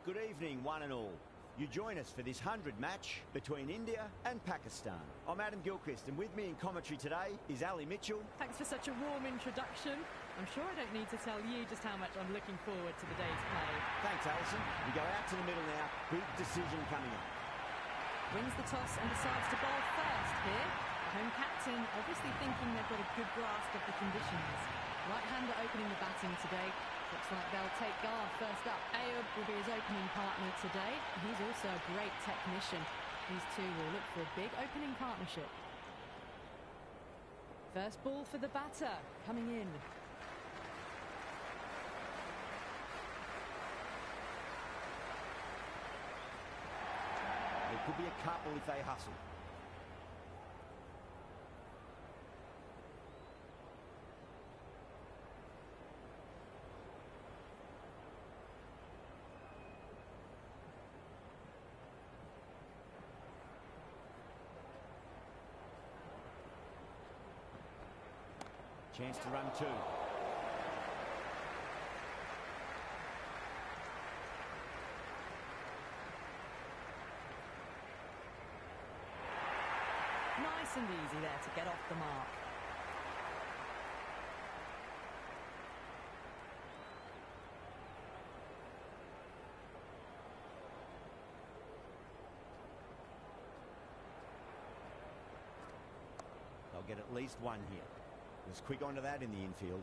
Good evening, one and all. You join us for this 100 match between India and Pakistan. I'm Adam Gilchrist, and with me in commentary today is Ali Mitchell. Thanks for such a warm introduction. I'm sure I don't need to tell you just how much I'm looking forward to the day's play. Thanks, Alison. We go out to the middle now. Big decision coming up. Wins the toss and decides to bowl first here. The home captain obviously thinking they've got a good grasp of the conditions. Right-hander opening the batting today. Looks like they'll take Gar first up. Ayub will be his opening partner today. He's also a great technician. These two will look for a big opening partnership. First ball for the batter, coming in. There could be a couple if they hustle. Chance to run two. Nice and easy there to get off the mark. They'll get at least one here. Was quick onto that in the infield.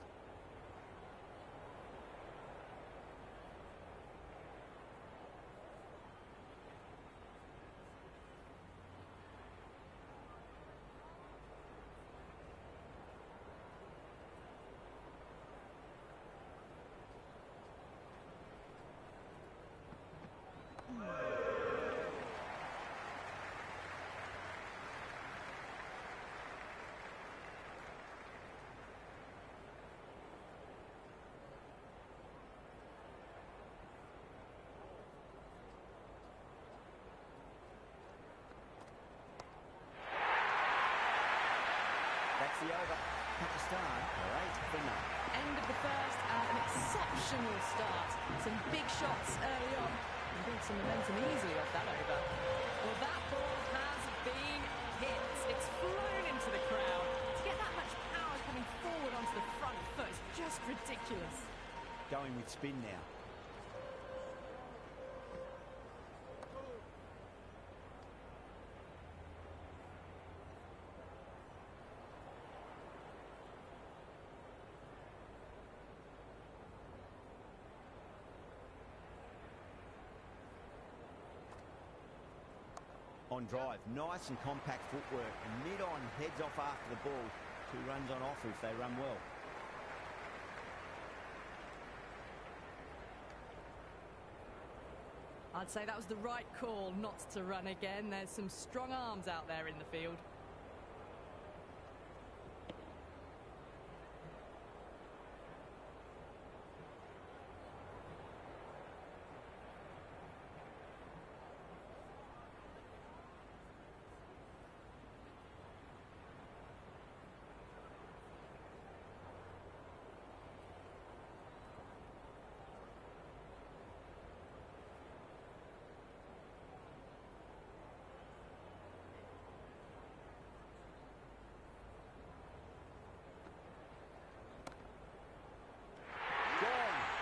The over. Pakistan are 8 for none. End of the first and an exceptional start. Some big shots early on and built some momentum easily off that over. Well, that ball has been hit. It's flown into the crowd. To get that much power coming forward onto the front foot is just ridiculous. Going with spin now. On drive, nice and compact footwork. Mid-on, heads off after the ball. 2 runs on offer if they run well. I'd say that was the right call not to run again. There's some strong arms out there in the field.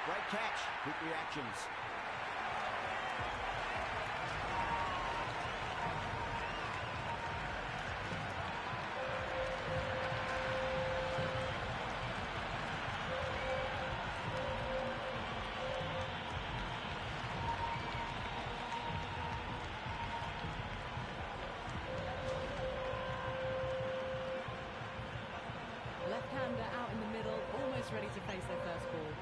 Great catch. Quick reactions. Left-hander out in the middle, almost ready to face their first ball.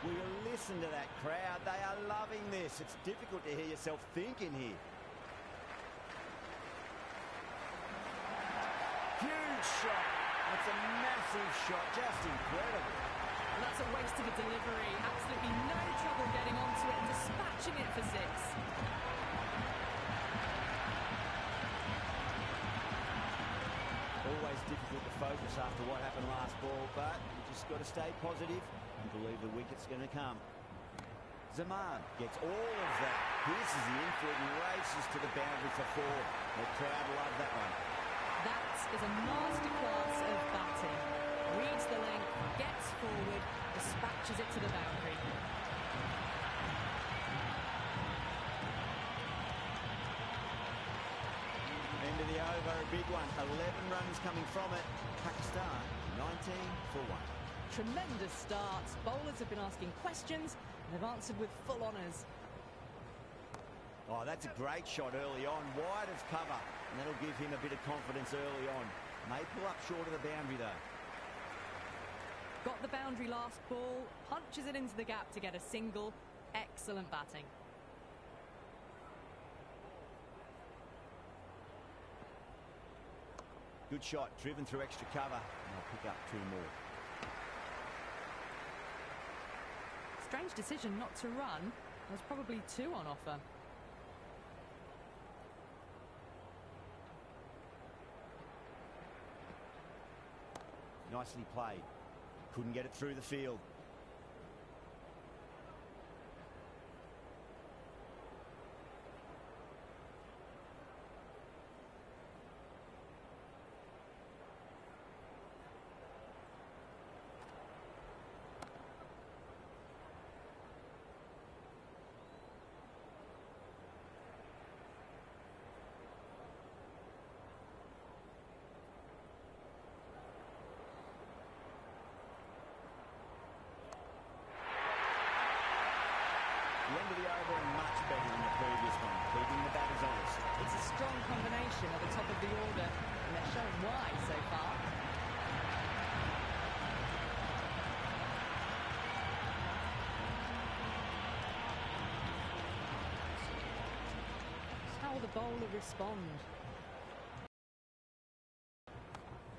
Will you listen to that crowd? They are loving this. It's difficult to hear yourself thinking here. Huge shot. It's a massive shot. Just incredible. And that's a waste of a delivery. Absolutely no trouble getting onto it and dispatching it for 6. Always difficult to focus after what happened last ball, but you just got to stay positive and believe the wicket's going to come. Zaman gets all of that. Pierces the infield and races to the boundary for 4. The crowd love that one. That is a masterclass of batting. Reads the length, gets forward, dispatches it to the boundary. End of the over, a big one. 11 runs coming from it. Pakistan, 19 for 1. Tremendous start. Bowlers have been asking questions and they've answered with full honours. Oh, that's a great shot early on. Wide of cover. And that'll give him a bit of confidence early on. May pull up short of the boundary though. Got the boundary last ball. Punches it into the gap to get a single. Excellent batting. Good shot, driven through extra cover. And they'll pick up 2 more. Strange decision not to run. There's probably 2 on offer. Nicely played. Couldn't get it through the field. The end of the over much better than the previous one, keeping the batters honest. It's a strong combination at the top of the order, and they're showing why so far. How will the bowler respond?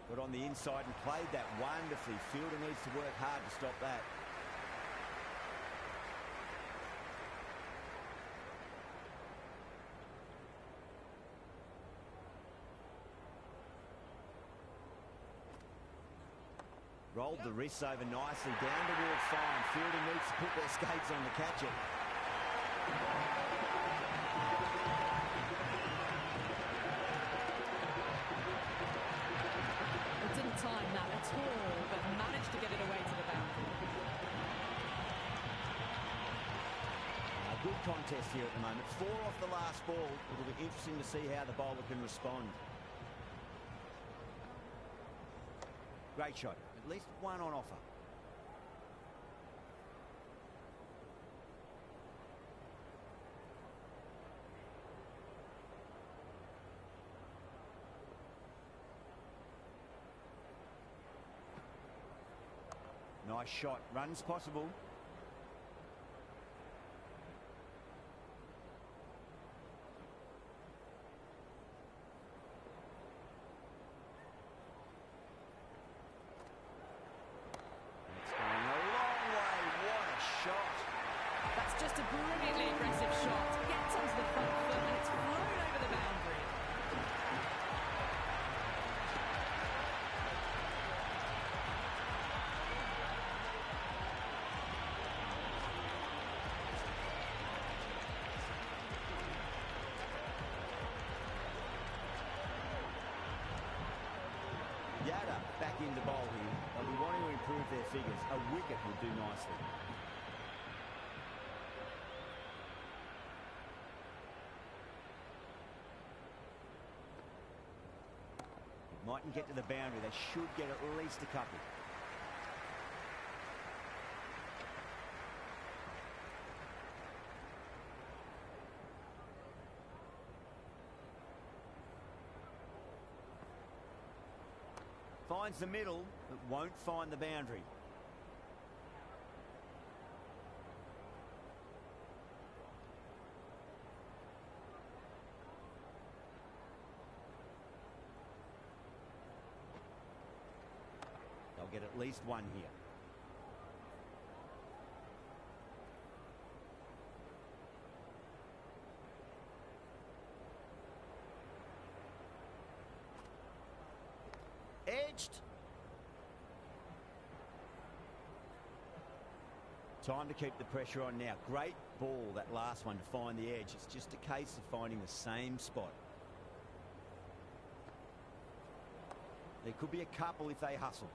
Got on the inside and played that wonderfully. Fielder needs to work hard to stop that. Rolled the wrists over nicely, down towards fine. Fielder needs to put their skates on to catch it. It didn't time that at all, but managed to get it away to the boundary. A good contest here at the moment. 4 off the last ball. It'll be interesting to see how the bowler can respond. Great shot. At least 1 on offer. Nice shot. Runs possible. That's just a brilliantly aggressive shot. Gets onto the front foot and it's flown over the boundary. Yada back into bowl here. They'll be wanting to improve their figures. A wicket would do nicely. Mightn't get to the boundary. They should get at least a couple. Finds the middle, but won't find the boundary. They'll get at least 1 here. Edged. Time to keep the pressure on now. Great ball, that last one, to find the edge. It's just a case of finding the same spot. There could be a couple if they hustle.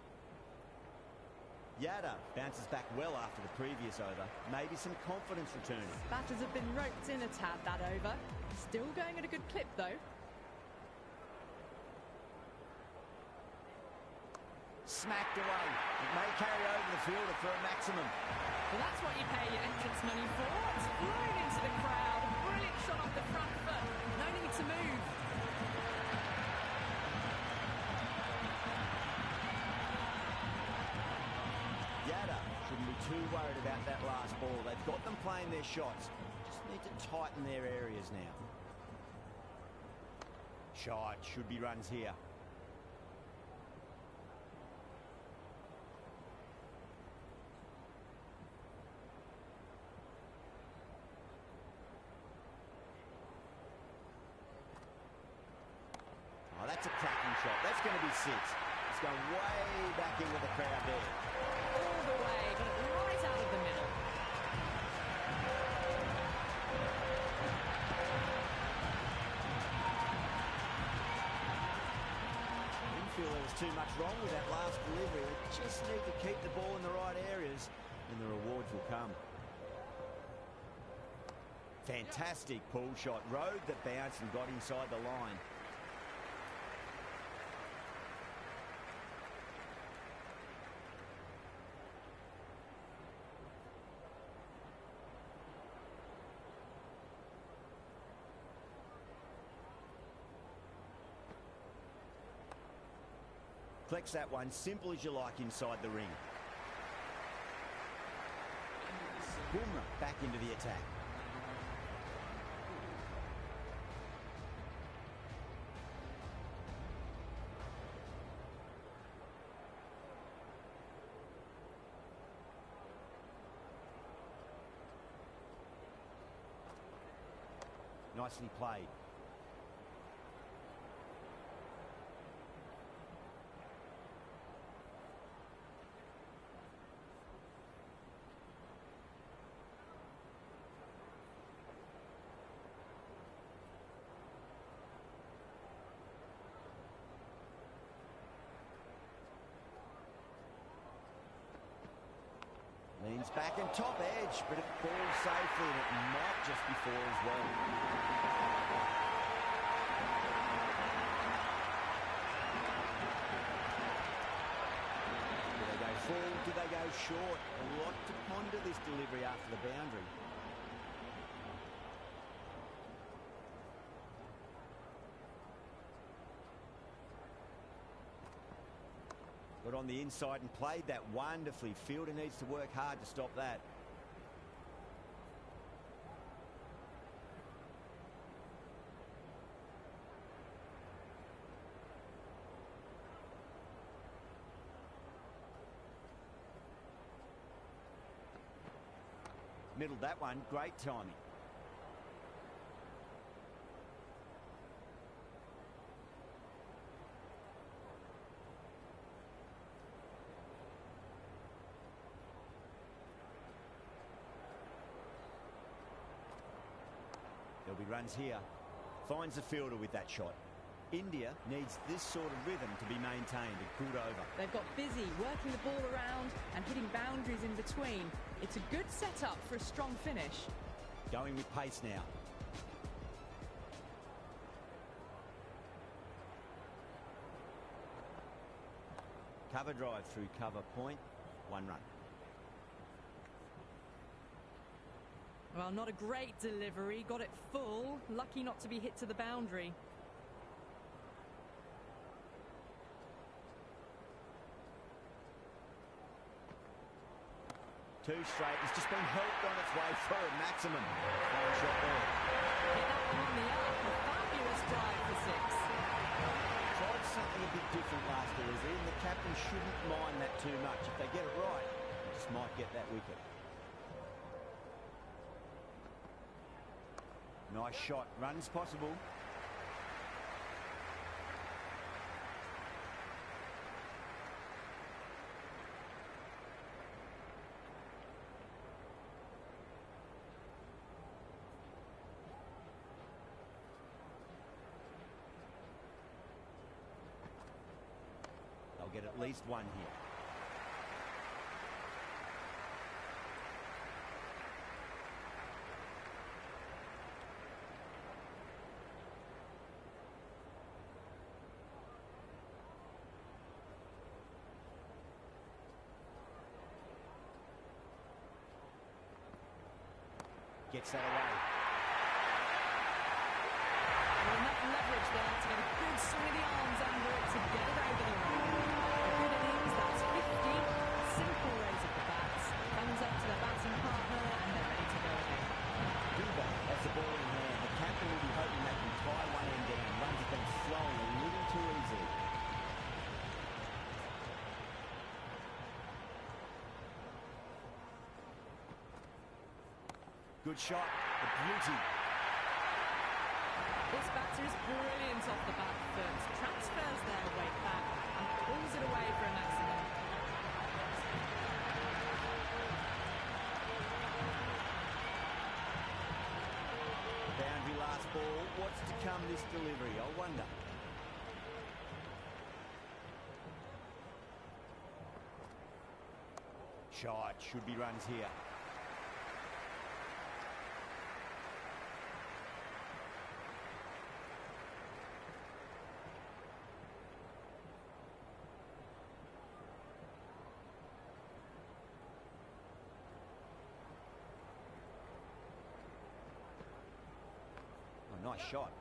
Yada bounces back well after the previous over. Maybe some confidence returning. Batters have been roped in a tad that over. Still going at a good clip, though. Smacked away. It may carry over the fielder for a maximum. Well, that's what you pay your entrance money for. It's flown into the crowd. A brilliant shot off the front foot. No need to move. Yada shouldn't be too worried about that last ball. They've got them playing their shots. Just need to tighten their areas now. Shot. Should be runs here. Oh, that's a cracking shot. That's going to be six. It's going way back into the crowd there. All the way, but right out of the middle. Didn't feel there was too much wrong with that last delivery. They just need to keep the ball in the right areas and the rewards will come. Fantastic pull shot. Rode the bounce and got inside the line. Collects that one, simple as you like, inside the ring. Boomerang back into the attack. Nicely played. Leans back and top edge, but it falls safely and it might just be four as well. Do they go full? Do they go short? A lot to ponder this delivery after the boundary. Got on the inside and played that wonderfully. Fielder needs to work hard to stop that. Middled that one. Great timing. There'll be runs here. Finds the fielder with that shot. India needs this sort of rhythm to be maintained. A good over. They've got busy working the ball around and hitting boundaries in between. It's a good setup for a strong finish. Going with pace now. Cover drive through cover point. One run. Well, not a great delivery. Got it full. Lucky not to be hit to the boundary. Two straight. It's just been helped on its way for a maximum. Fine shot there. Hit that one on the up. A fabulous drive for six. Tried something a bit different last delivery, and the captain shouldn't mind that too much. If they get it right, they just might get that wicket. Nice shot. Runs possible. at least one here. Gets that away. Well, enough leverage there to get a good swing of the arms under it to get it over the line. A good innings, that's 50. Simple raise of the bats. Comes up to the batting partner and they're ready to go again. Gilbert has the ball in hand. The captain will be hoping they can tie one end down. Runs have been flowing a little too easily. Good shot, a beauty. This batter is brilliant off the back foot. Transfers their weight back and pulls it away for a maximum. Boundary last ball. What's to come this delivery? I wonder. Shot, should be runs here. Nice shot.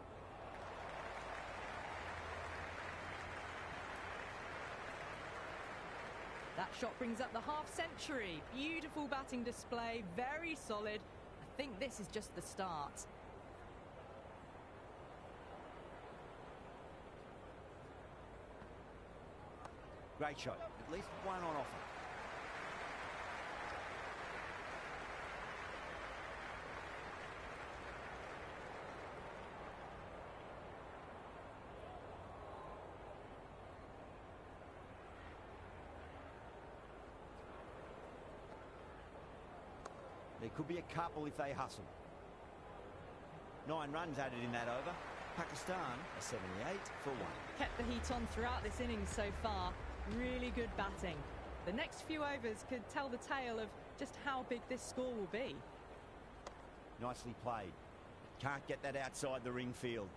That shot brings up the half-century. Beautiful batting display, very solid. I think this is just the start. Great shot. At least one on offer. There could be a couple if they hustle. 9 runs added in that over. Pakistan are 78 for 1. Kept the heat on throughout this innings so far. Really good batting. The next few overs could tell the tale of just how big this score will be. Nicely played. Can't get that outside the ring field.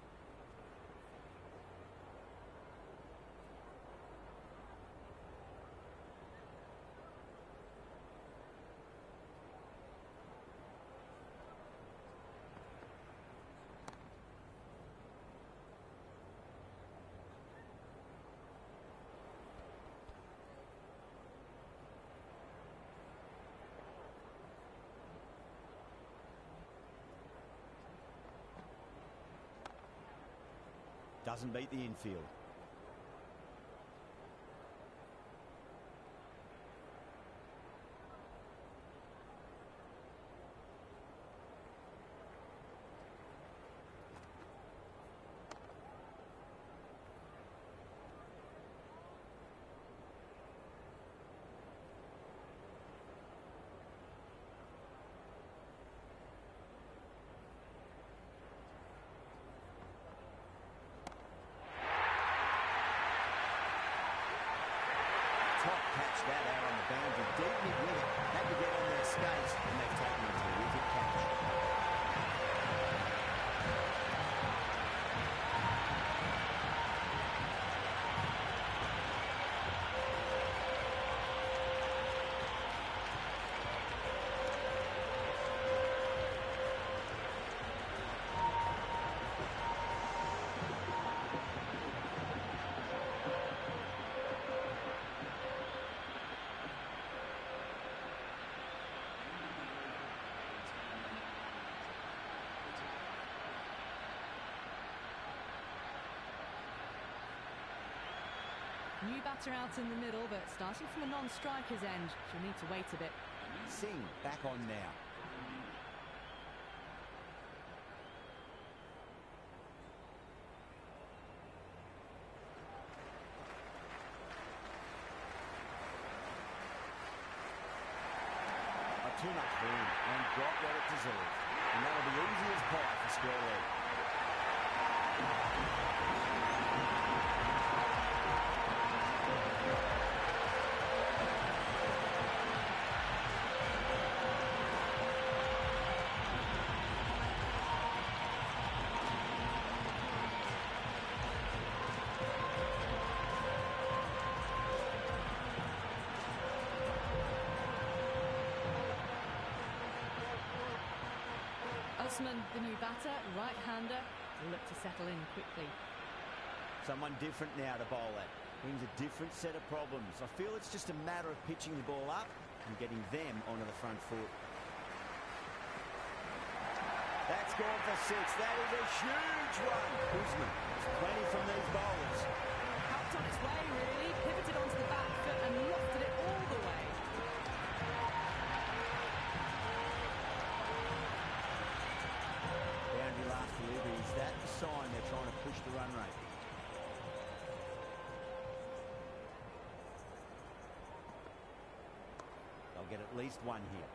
Doesn't beat the infield. Catch that out on the boundary, deep mid wicket, had to get on their skates, and they've taken a terrific catch. New batter out in the middle, but starting from a non-striker's end, she'll need to wait a bit. Singh back on now. Too much room and got what it deserved. And that'll be easy as pie for square leg. Osman, the new batter, right-hander, will look to settle in quickly. Someone different now to bowl at. Brings a different set of problems. I feel it's just a matter of pitching the ball up and getting them onto the front foot. That's gone for 6. That is a huge one. Usman has plenty from these bowlers. Helped on its way, really. Pivoted onto the back foot and lofted it all the way. Boundary last delivery. Is that the sign they're trying to push the run rate? They'll get at least one here.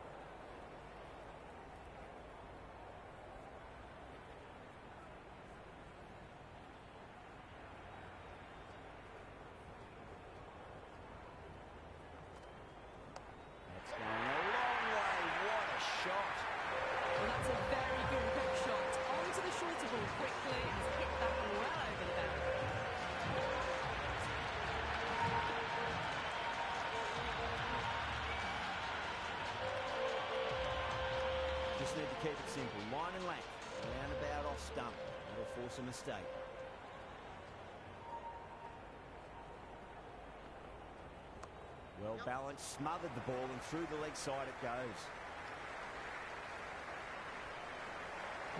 Need to keep it simple. Line and length. Roundabout off stump. That'll force a mistake. Well balanced, smothered the ball, and through the leg side it goes.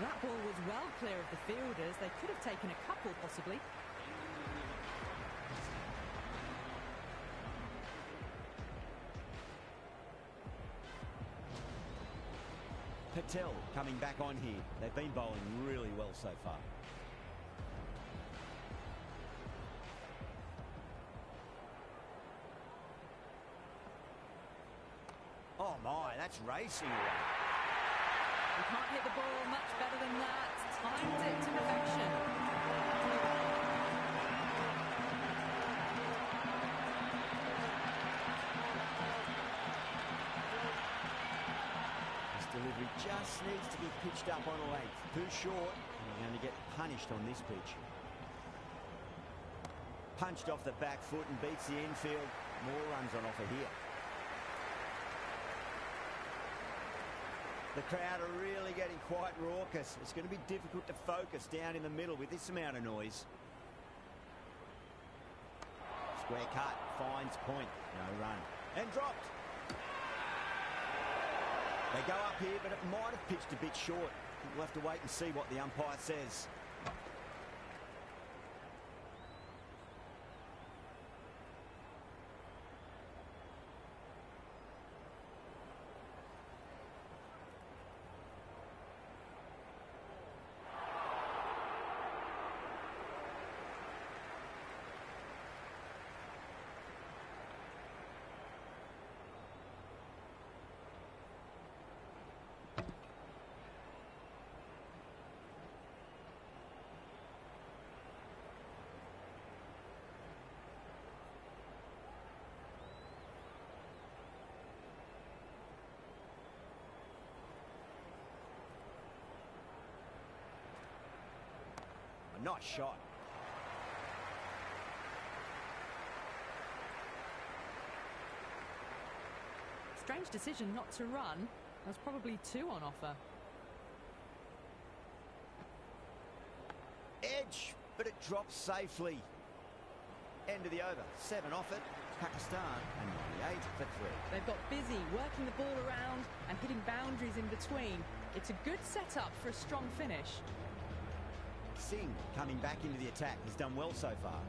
That ball was well clear of the fielders. They could have taken a couple, possibly. Patel coming back on here. They've been bowling really well so far. Oh my, that's racing away. You can't hit the ball much better than that. Timed it to perfection. Delivery just needs to be pitched up on a length. Too short, and you're going to get punished on this pitch. Punched off the back foot and beats the infield. More runs on offer here. The crowd are really getting quite raucous. It's going to be difficult to focus down in the middle with this amount of noise. Square cut, finds point, no run. And dropped. They go up here, but it might have pitched a bit short. We'll have to wait and see what the umpire says. A nice shot. Strange decision not to run. There's probably 2 on offer. Edge, but it drops safely. End of the over. 7 off it. Pakistan and 98 for 3. They've got busy working the ball around and hitting boundaries in between. It's a good setup for a strong finish. Singh coming back into the attack has done well so far.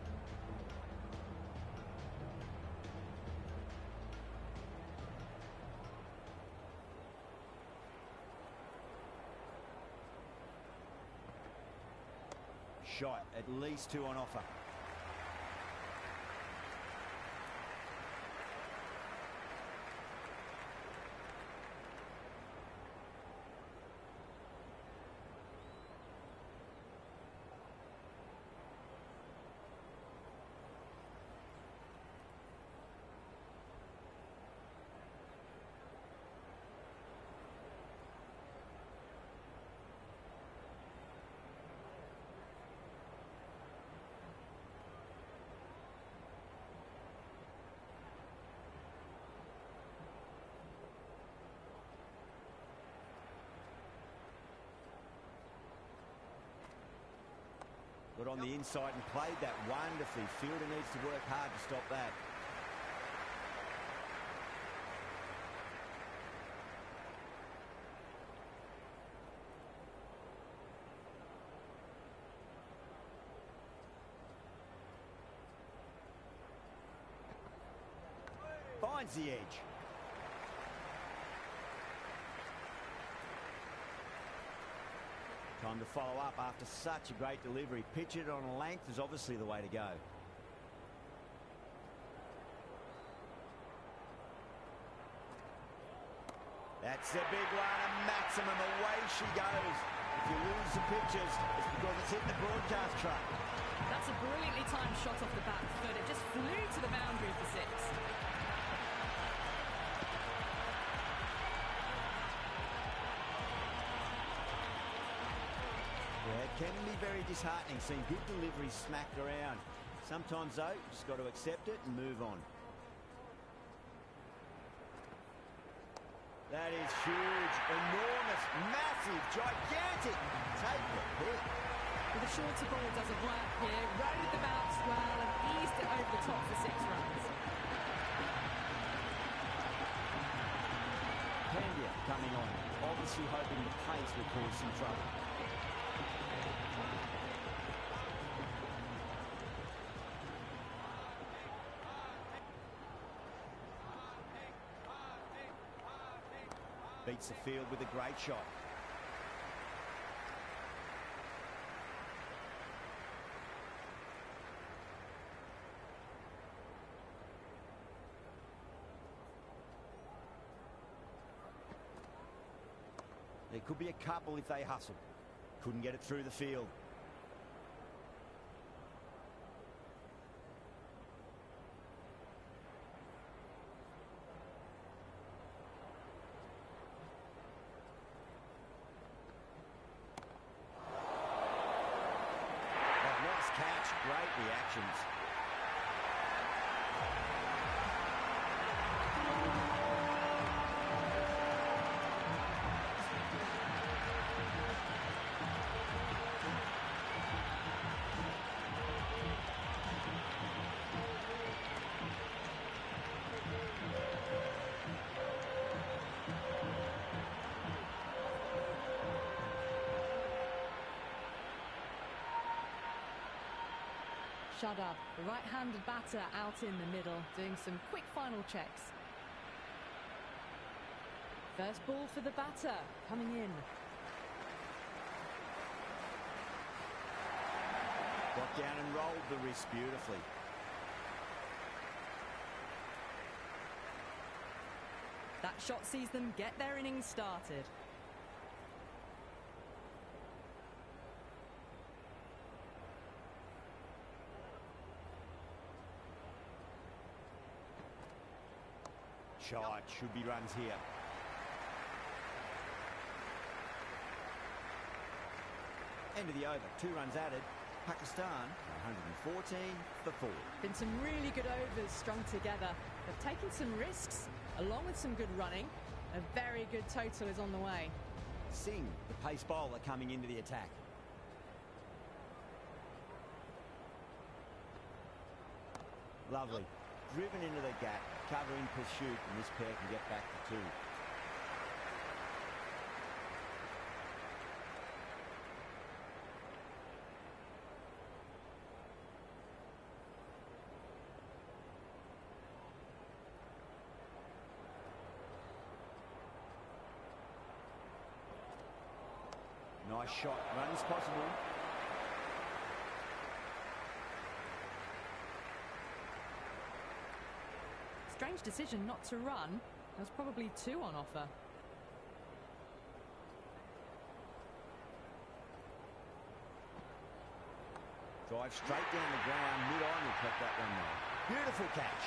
Shot, at least 2 on offer. Got on the inside and played that wonderfully. Fielder needs to work hard to stop that. Finds the edge. Time to follow up after such a great delivery. Pitch it on a length is obviously the way to go. That's the big one, a maximum. Away she goes. If you lose the pictures, it's because it's hit the broadcast truck. That's a brilliantly timed shot off the back foot. It just flew to the boundary for 6. Yeah, it can be very disheartening seeing good deliveries smacked around. Sometimes, though, you just got to accept it and move on. That is huge, enormous, massive, gigantic. Take the hit. With a shorter ball doesn't work here. Rode the bounce well and eased it over the top for 6 runs. Pandia coming on, obviously hoping the pace will cause some trouble. Beats the field with a great shot. There could be a couple if they hustle. Couldn't get it through the field. Nice catch, great reactions. Shut up. The right-handed batter out in the middle, doing some quick final checks. First ball for the batter, coming in. Got down and rolled the wrist beautifully. That shot sees them get their innings started. Shot, should be runs here. End of the over, 2 runs added. Pakistan, 114 for 4. Been some really good overs strung together. They've taken some risks, along with some good running. A very good total is on the way. Singh, the pace bowler, coming into the attack. Lovely. Driven into the gap, covering pursuit, and this pair can get back to 2. Nice shot, runs possible. Strange decision not to run. There's probably 2 on offer. Drive straight down the ground, mid-on, will collect that one there. Beautiful catch.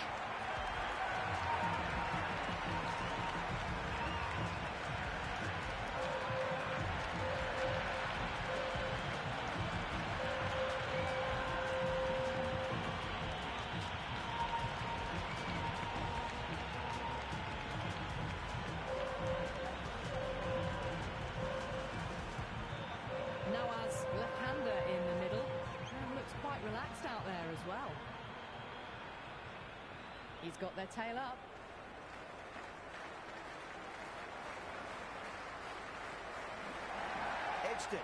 quite relaxed out there as well. He's got their tail up. Edged it.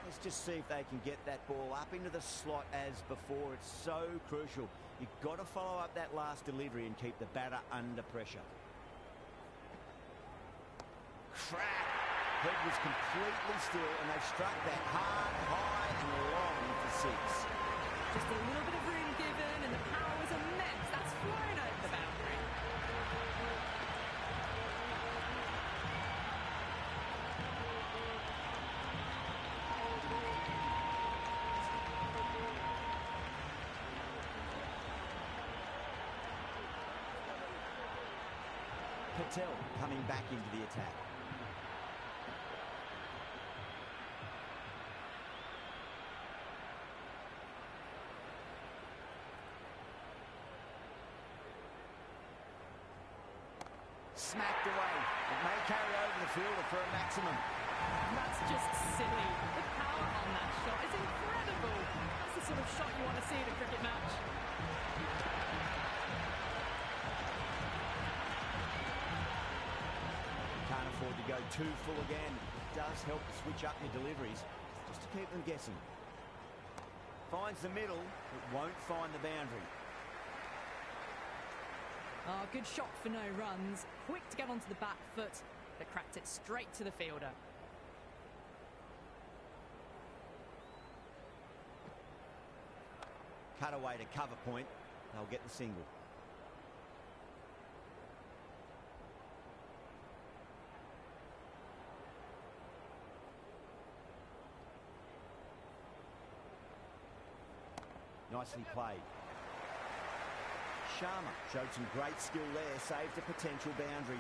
Let's just see if they can get that ball up into the slot as before. It's so crucial. You've got to follow up that last delivery and keep the batter under pressure. Crack! Head was completely still and they struck that hard, high and long for six. Just a little bit of room given and the power was immense. That's flown over the boundary. Patel coming back into the attack. Smacked away. It may carry over the fielder for a maximum. That's just silly. The power on that shot is incredible. That's the sort of shot you want to see in a cricket match. Can't afford to go too full again. It does help to switch up your deliveries, just to keep them guessing. Finds the middle, but won't find the boundary. Oh, good shot for no runs. Quick to get onto the back foot, but cracked it straight to the fielder. Cut away to cover point. They'll get the single. Nicely played. Sharma showed some great skill there, saved a potential boundary.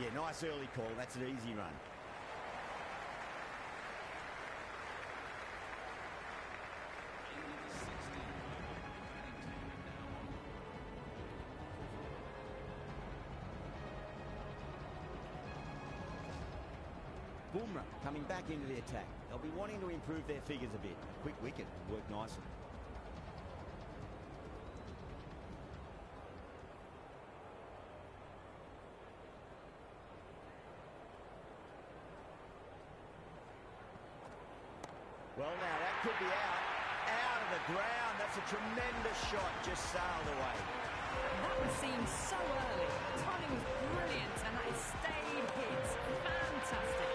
Yeah, nice early call. That's an easy run. Bumrah coming back into the attack. They'll be wanting to improve their figures a bit. A quick wicket worked nicely. Well, now that could be out of the ground. That's a tremendous shot, just sailed away. That was seen so early. The timing was brilliant, and that is stayed hit. Fantastic.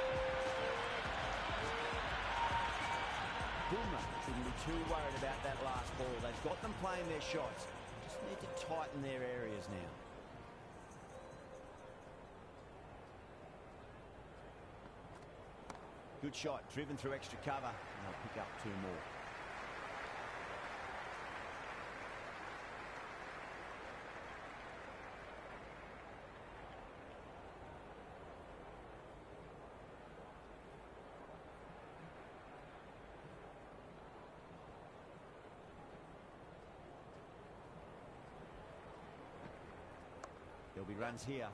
Bumrah shouldn't be too worried about that last ball. They've got them playing their shots. Just need to tighten their areas now. Good shot, driven through extra cover, and they'll pick up two more. There'll be runs here.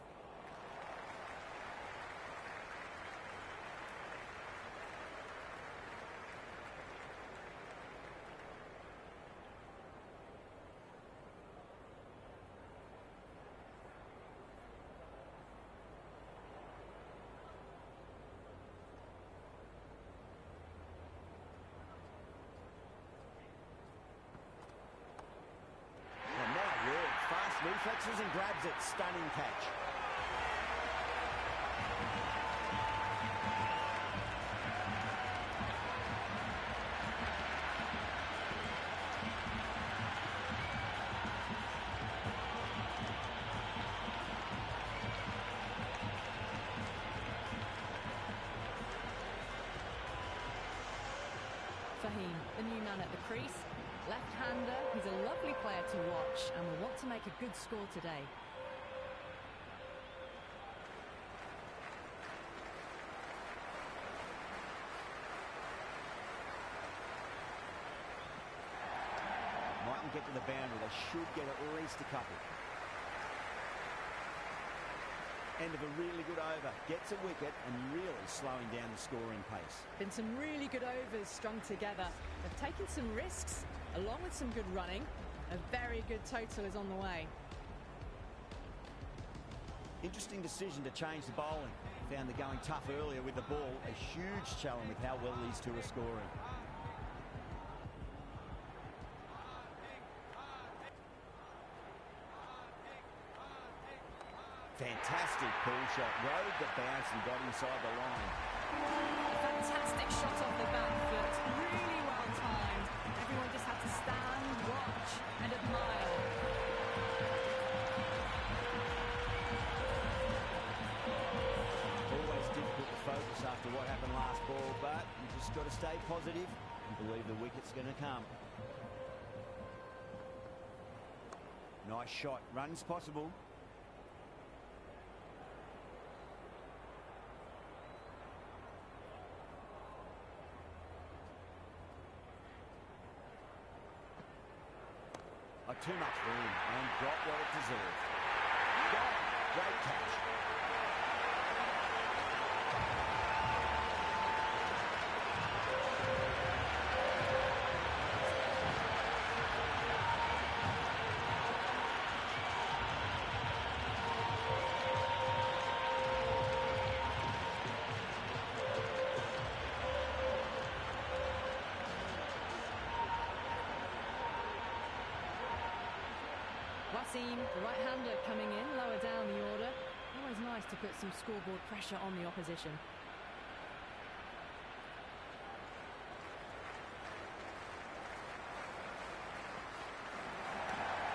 Reflexes and grabs it. Stunning catch. Fahim, the new man at the crease. Left-hander, he's a lovely player to watch and will want to make a good score today. boundary. They should get at least a couple. End of a really good over. Gets a wicket and really slowing down the scoring pace. Been some really good overs strung together. They've taken some risks, along with some good running. A very good total is on the way. Interesting decision to change the bowling. Found they're going tough earlier with the ball. A huge challenge with how well these two are scoring. Fantastic pull shot. Rode the bounce and got inside the line. Fantastic shot off the back foot. Really well timed. Everyone just had to stand, watch and admire. Always difficult to focus after what happened last ball, but you just got to stay positive and believe the wicket's going to come. Nice shot. Runs possible. Too much for him and got what it deserved. Got it. Great catch. The right-hander coming in, lower down the order. Always nice to put some scoreboard pressure on the opposition.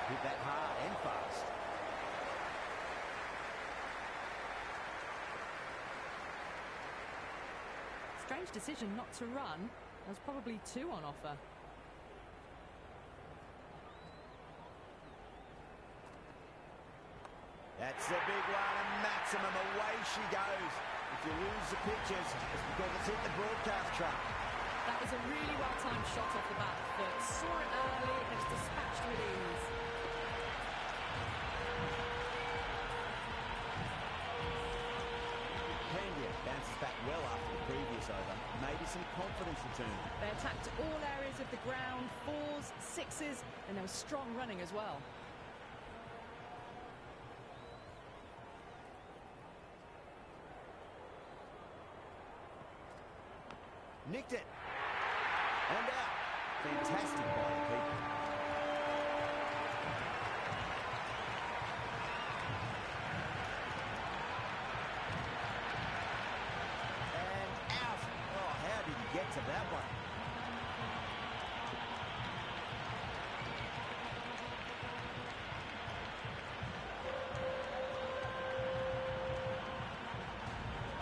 Hit that hard and fast. Strange decision not to run. There's probably two on offer. That's a big one, a maximum. Away she goes. If you lose the pictures, it's because it's hit the broadcast truck. That was a really well-timed shot off the back foot. Saw it early and it's dispatched with ease. Candia bounces back well after the previous over. Maybe some confidence return. They attacked all areas of the ground, fours, sixes, and there was strong running as well. Nicked it. And out. Fantastic by the keeper. And out. Oh, how did he get to that one?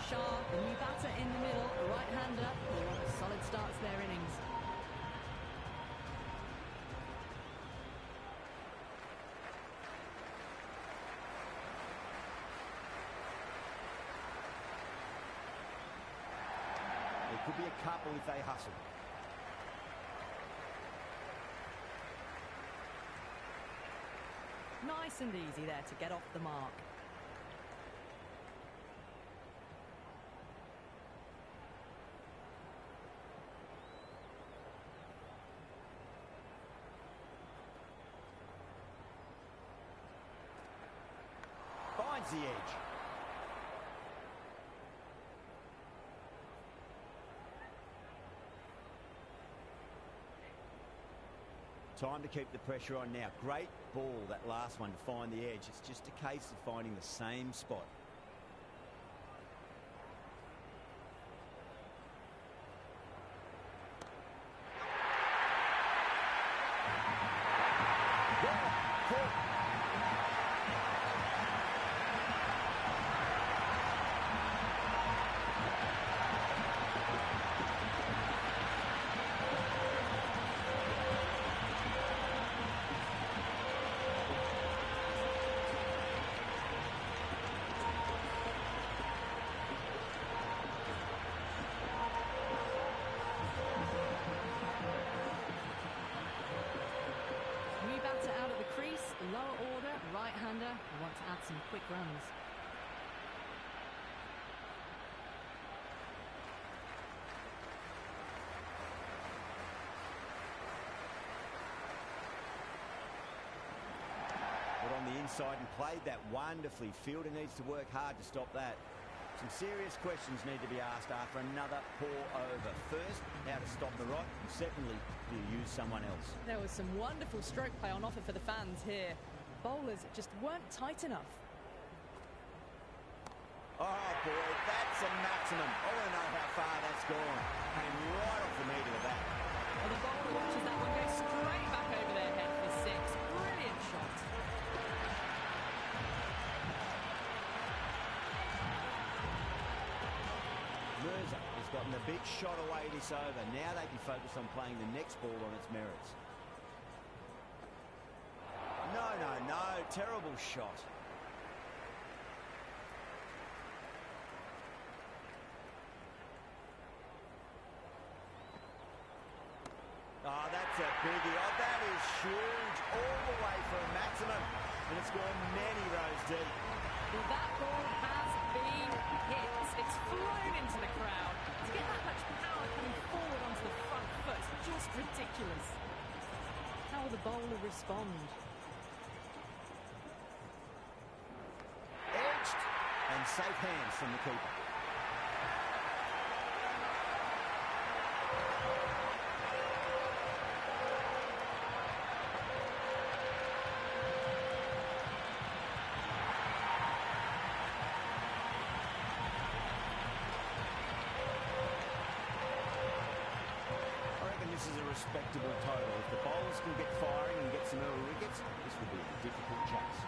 Shah, the new batter in the middle, the right-hander, solid starts their innings. There could be a couple if they hustle. Nice and easy there to get off the mark. Finds the edge. Time to keep the pressure on now. Great ball, that last one, to find the edge. It's just a case of finding the same spot. pace, lower order, right-hander who want to add some quick runs. Got on the inside and played that wonderfully. Fielder needs to work hard to stop that. Some serious questions need to be asked after another poor over. First, how to stop the rot, and secondly, do you use someone else? There was some wonderful stroke play on offer for the fans here. Bowlers just weren't tight enough. Oh boy, that's a maximum. I want to know how far that's gone. Came right off the meter of that. Well, the bowler watches that one go straight back over their head for six. Brilliant shot. Mirza has gotten a big shot away this over. Now they can focus on playing the next ball on its merits. No, no, no. Terrible shot. Oh, that's a biggie. Oh, that is huge. All the way for a maximum. And it's gone many rows deep. Well, that ball has been hit. It's flown into the crowd. To get that much power coming forward onto the front foot is just ridiculous. How will the bowler respond? Edged and safe hands from the keeper. This is a respectable total. If the bowlers can get firing and get some early wickets, this will be a difficult chase.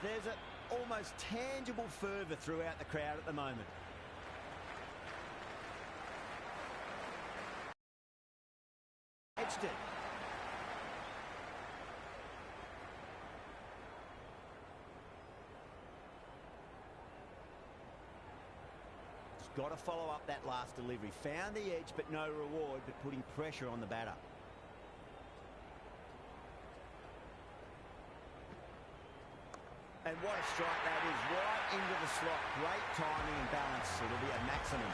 There's an almost tangible fervour throughout the crowd at the moment. Edged it. Got to follow up that last delivery. Found the edge, but no reward, but putting pressure on the batter. And what a strike that is, right into the slot. Great timing and balance. It'll be a maximum.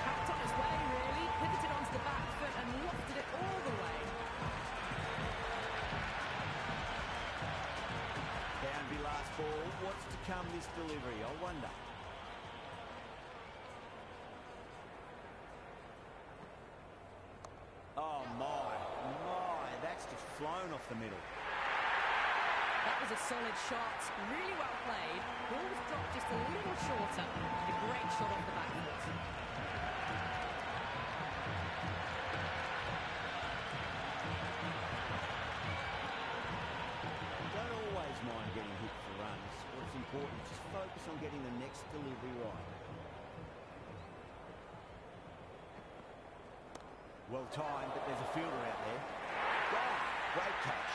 Trapped on his way, really. Pivoted onto the back foot and lofted it all the way. Boundary last ball. What's to come this delivery? I wonder. Oh, my, that's just flown off the middle. That was a solid shot, really well played. Ball was dropped just a little shorter. A great shot off the back foot. Don't always mind getting hit for runs. What's important is just focus on getting the next delivery right. Well timed, but there's a fielder out there. Gone. Great catch.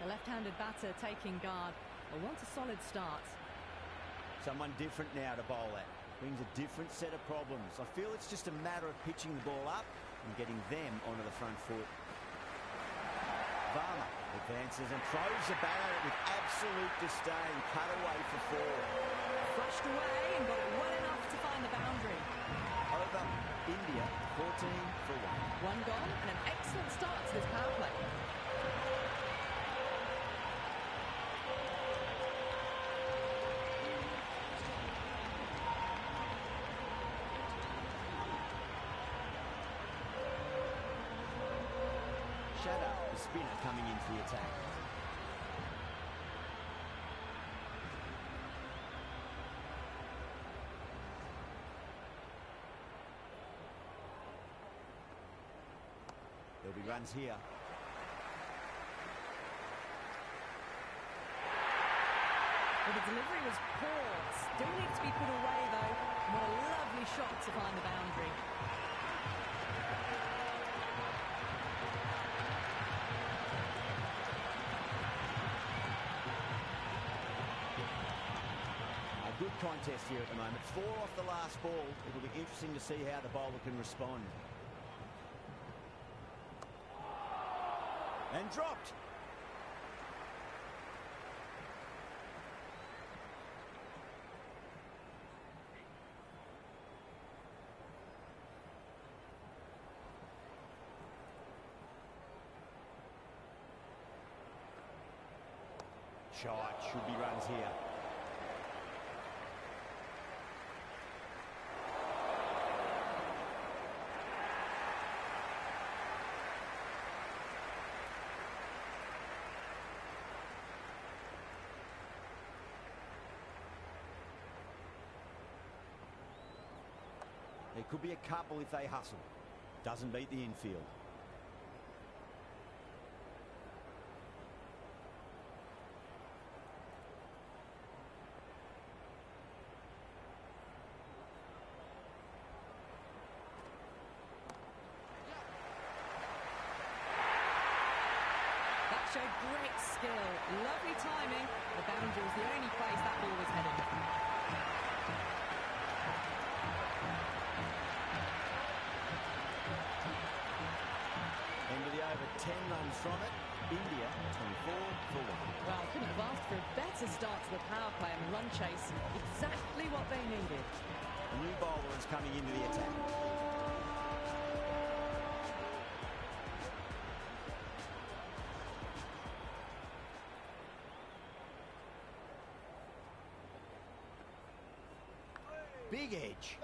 The left-handed batter taking guard. They want a solid start. Someone different now to bowl at. Brings a different set of problems. I feel it's just a matter of pitching the ball up and getting them onto the front foot. Varma advances and throws the bat at it with absolute disdain. Cut away for four. Flushed away and got it well enough to find the boundary. Over India, 14 for 1. One gone and an excellent start to this power play. The spinner coming into the attack. There'll be runs here. Well, the delivery was poor. Still needs to be put away, though. And what a lovely shot to find the boundary. A good contest here at the moment. 4 off the last ball. It'll be interesting to see how the bowler can respond. And dropped. Shot, should be runs here. There could be a couple if they hustle. Doesn't beat the infield. That showed great skill. Lovely timing. The boundary was the only place that ball was heading. End of the over, 10 runs from it. India, 24 for 1. Well, couldn't have asked for a better start to the power play and the run chase. Exactly what they needed. A new bowler is coming into the attack. Big edge.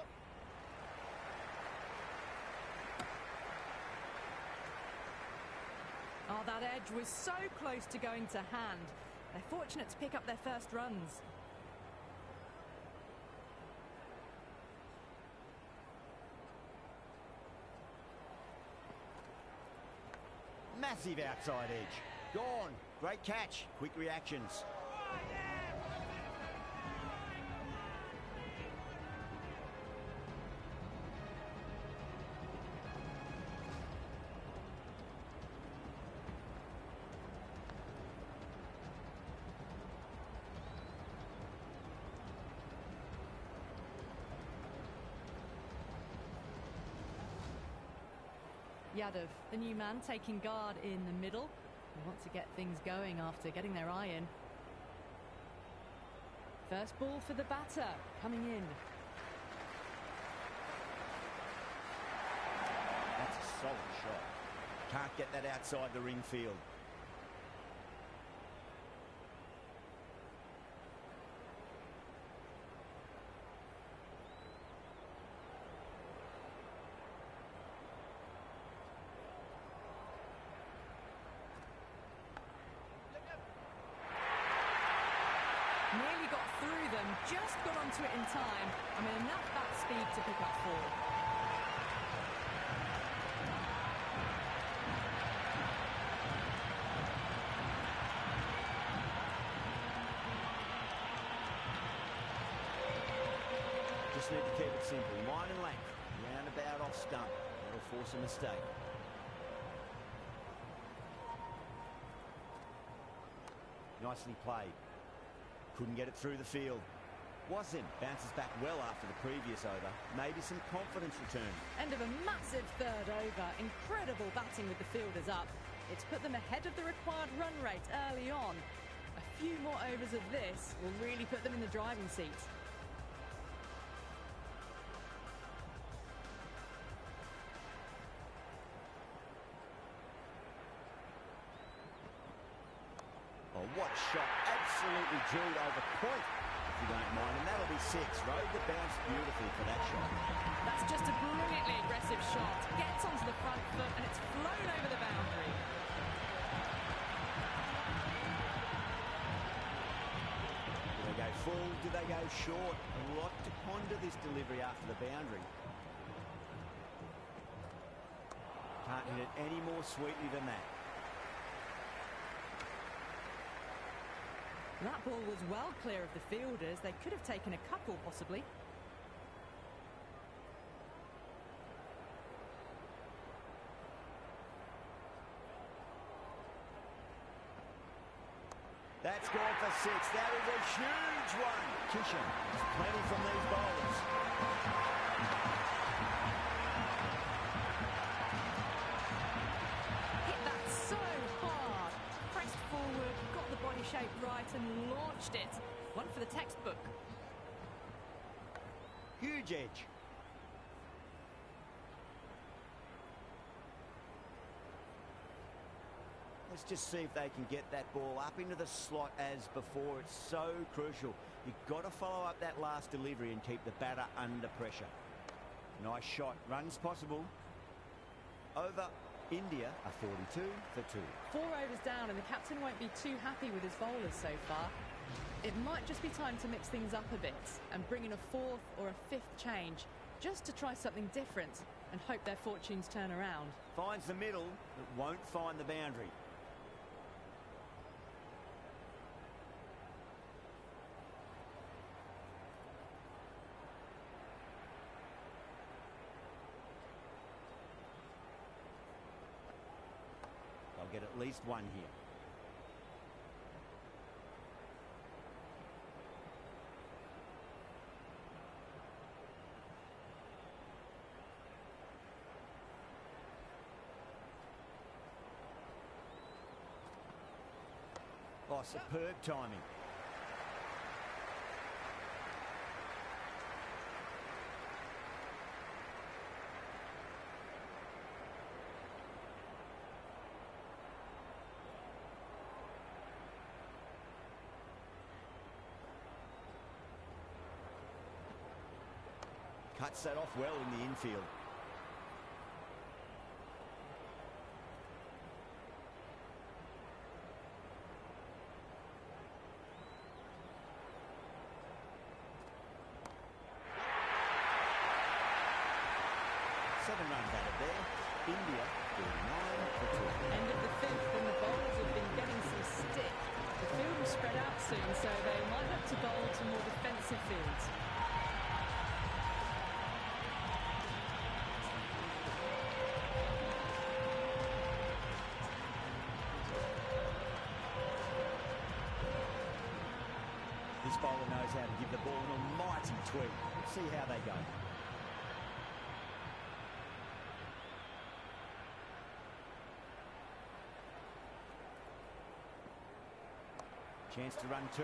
Oh, that edge was so close to going to hand. They're fortunate to pick up their first runs. Massive outside edge. Gone. Great catch. Quick reactions. Yadav, the new man, taking guard in the middle. They want to get things going after getting their eye in. First ball for the batter, coming in. That's a solid shot. Can't get that outside the ring field. Nearly got through them, just got onto it in time. I mean, enough bat speed to pick up 4. Just need to keep it simple. Line and length. Roundabout off stump. That'll force a mistake. Nicely played. Couldn't get it through the field. Wasim bounces back well after the previous over. Maybe some confidence return. End of a massive third over. Incredible batting with the fielders up. It's put them ahead of the required run rate early on. A few more overs of this will really put them in the driving seat. Oh, what shot. Absolutely drilled over point, if you don't mind. And that'll be 6. Rode the bounce beautifully for that shot. That's just a brilliantly aggressive shot. Gets onto the front foot and it's flown over the boundary. Do they go full? Do they go short? A lot to ponder this delivery after the boundary. Can't can't hit it any more sweetly than that. That ball was well clear of the fielders. They could have taken a couple, possibly. That's gone for 6. That is a huge one. Kishan has plenty from these bowlers. Hit that so hard. Pressed forward, got the body shape right and launched it. One for the textbook. Huge edge. Let's just see if they can get that ball up into the slot as before. It's so crucial. You've got to follow up that last delivery and keep the batter under pressure. Nice shot. Runs possible. Over India are 42 for 2. 4 overs down and the captain won't be too happy with his bowlers so far. It might just be time to mix things up a bit and bring in a 4th or a 5th change just to try something different and hope their fortunes turn around. Finds the middle, but won't find the boundary. They'll get at least one here. Oh, superb timing. Cuts that off well in the infield. Seven runs added there. India 49 for 2. End of the 5th and the bowlers have been getting some stick. The field will spread out soon, so they might have to bowl to more defensive fields. This bowler knows how to give the ball an almighty tweak. Let's see how they go. Chance to run 2.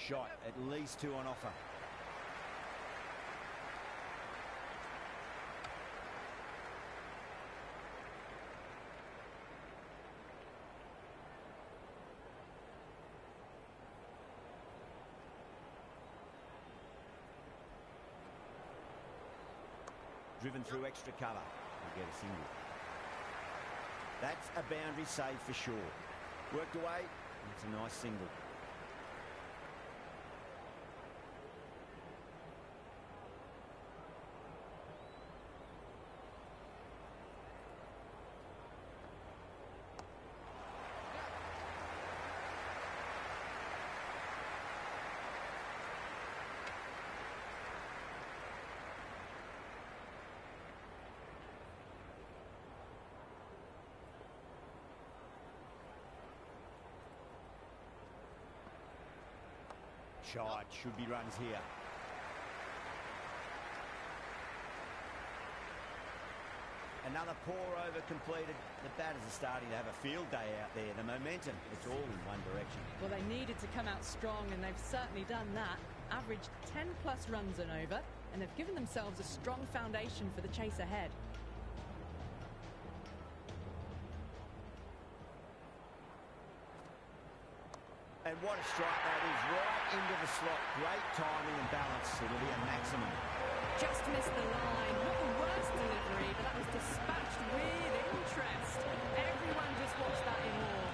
Shot, at least 2 on offer. Driven through extra cover. We'll get a single. That's a boundary save for sure. Worked away. It's a nice single. Shot, should be runs here. Another poor over completed. The batters are starting to have a field day out there. The momentum, it's all in one direction. Well, they needed to come out strong, and they've certainly done that. Averaged 10+ runs an over, and they've given themselves a strong foundation for the chase ahead. And what a strike that is, right into the slot. Great timing and balance. It'll be a maximum. Just missed the line. Not the worst delivery, but that was dispatched with interest. Everyone just watched that in awe.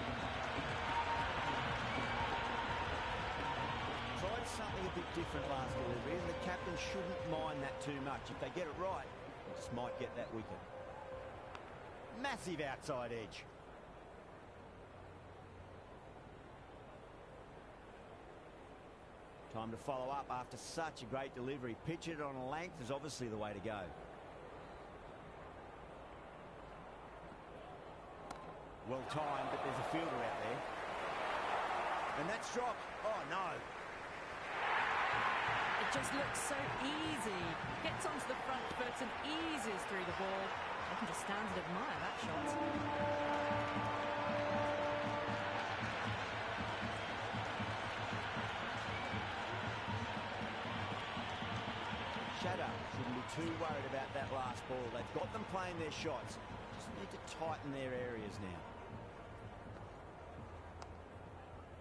Tried something a bit different last delivery, and the captain shouldn't mind that too much. If they get it right, they just might get that wicket. Massive outside edge. Time to follow up after such a great delivery. Pitch it on a length is obviously the way to go. Well timed, but there's a fielder out there. And that's dropped. Oh, no. It just looks so easy. Gets onto the front foot and eases through the ball. I can just stand and admire that shot. Shadow shouldn't be too worried about that last ball. They've got them playing their shots. Just need to tighten their areas now.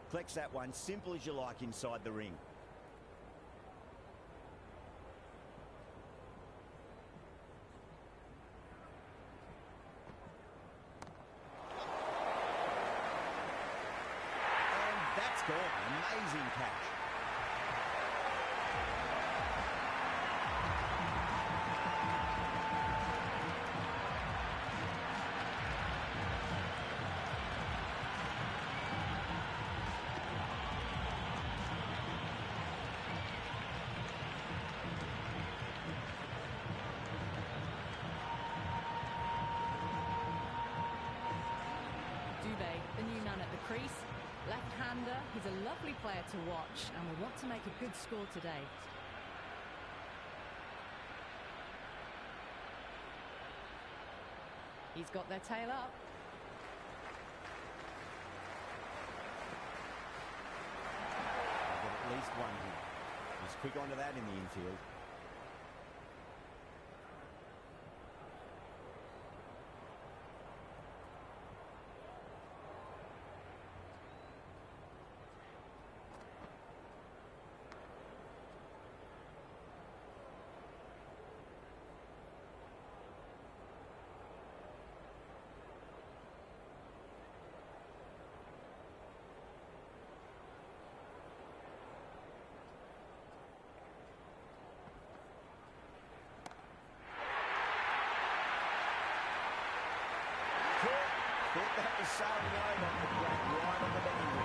Collects that one, simple as you like inside the ring. And that's gone. Amazing catch. The new man at the crease, left-hander. He's a lovely player to watch and will want to make a good score today. He's got their tail up. They've got at least one here. He's quick onto that in the infield. Thought that was sailing over, but right on the boundary.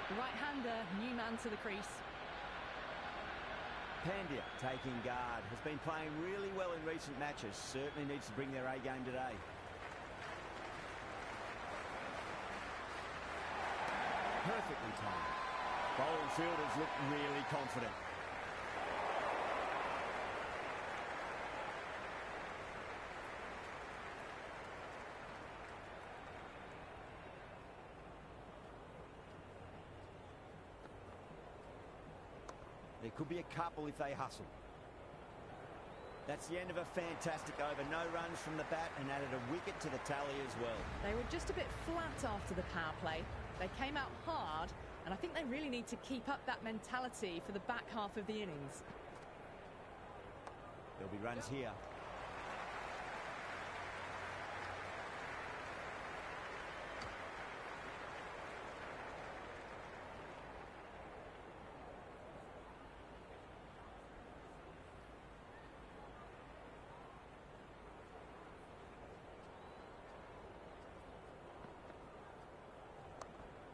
The right-hander, new man to the crease. Pandya taking guard. Has been playing really well in recent matches. Certainly needs to bring their A game today. Perfectly timed. Bowling fielders look really confident. There could be a couple if they hustle. That's the end of a fantastic over. No runs from the bat and added a wicket to the tally as well. They were just a bit flat after the power play. They came out hard, and I think they really need to keep up that mentality for the back half of the innings. There'll be runs here.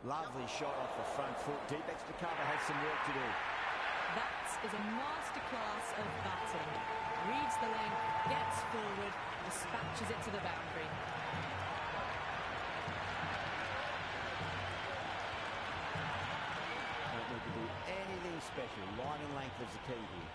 Lovely shot off the front foot. Deep extra cover has some work to do. That is a masterclass of batting. Reads the length, gets forward, dispatches it to the boundary. special. Line and length is the key here.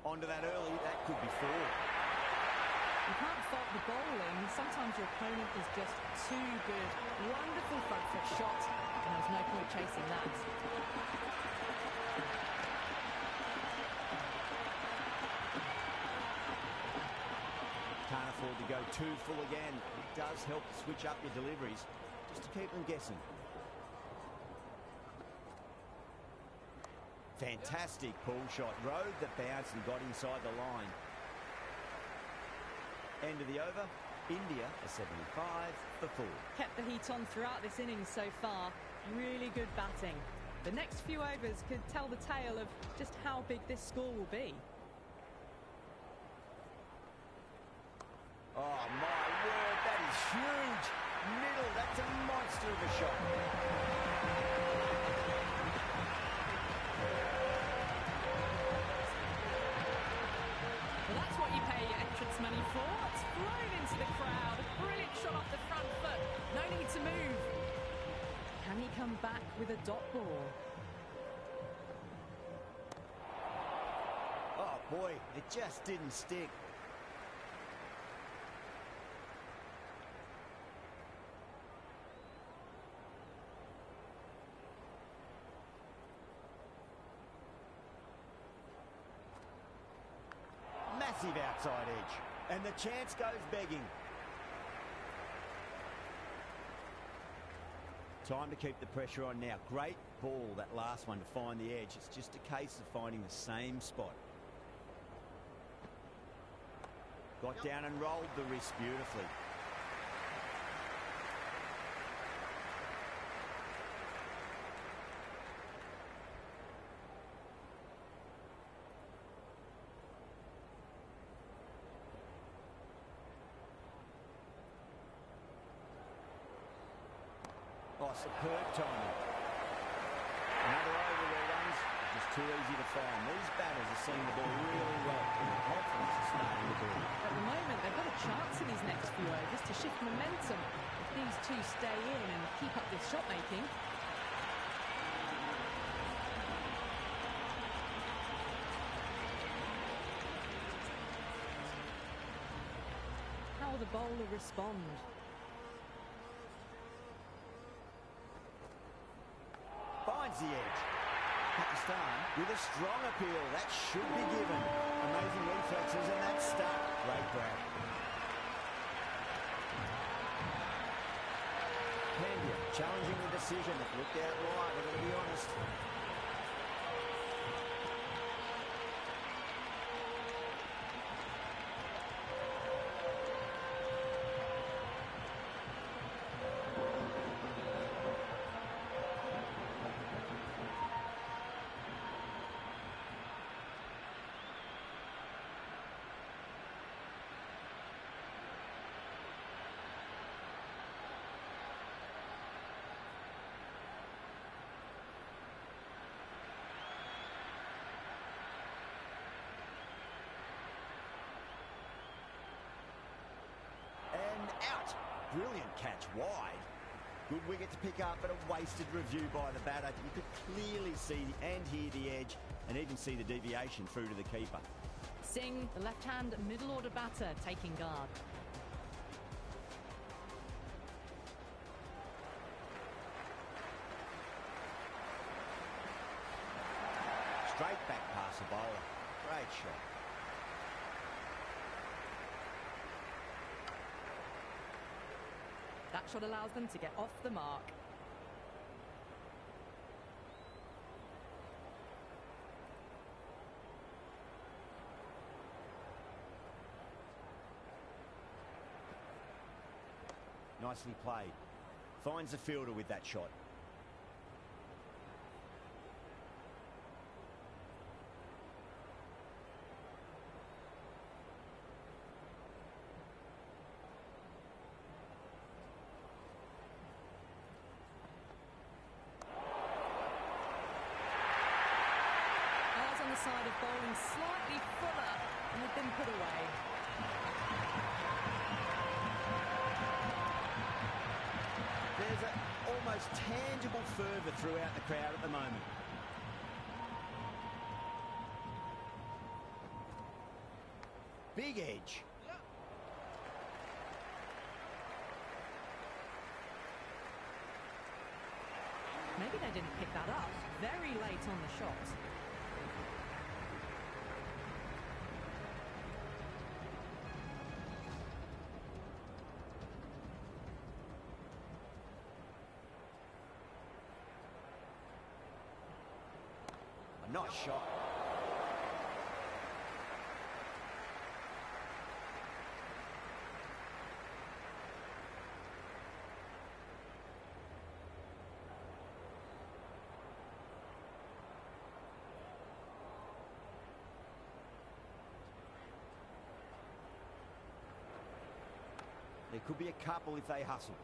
Onto that early, that could be four. You can't fault the bowling. Sometimes your opponent is just too good. Wonderful front foot shot, and there's no point chasing that. Can't afford to go too full again. It does help to switch up your deliveries, just to keep them guessing. Fantastic pull shot. Rode the bounce and got inside the line. End of the over. India a 75 for 4. Kept the heat on throughout this innings so far. Really good batting. The next few overs could tell the tale of just how big this score will be. Oh my word, that is huge. Middle, that's a monster of a shot. Well, that's what you pay your entrance money for. It's thrown into the crowd. A brilliant shot off the front foot. No need to move. Can he come back with a dot ball? Oh boy, it just didn't stick. Massive outside edge. And the chance goes begging. Time to keep the pressure on now. Great ball, that last one, to find the edge. It's just a case of finding the same spot. Got down and rolled the wrist beautifully. Oh, superb timing. Another over there runs, just too easy to find. These batters are seeing the ball really well, and the confidence is starting to build. At the moment, they've got a chance in these next few overs to shift momentum. If these two stay in and keep up this shot making. How will the bowler respond? Finds the edge. Pakistan with a strong appeal. That should be given. Amazing reflexes, and that's stuck. Great grab. Pandya challenging the decision. It looked out right, I've got to be honest. And out. Brilliant catch wide. Good wicket to pick up, but a wasted review by the batter. You could clearly see and hear the edge and even see the deviation through to the keeper. Singh, the left-hand middle-order batter, taking guard. Straight back past the bowler. Great shot. That shot allows them to get off the mark. Nicely played. Finds the fielder with that shot. side of bowling slightly fuller and they've been put away. There's an almost tangible fervour throughout the crowd at the moment. Big edge. Maybe they didn't pick that up very late on the shot. A nice shot. There could be a couple if they hustle.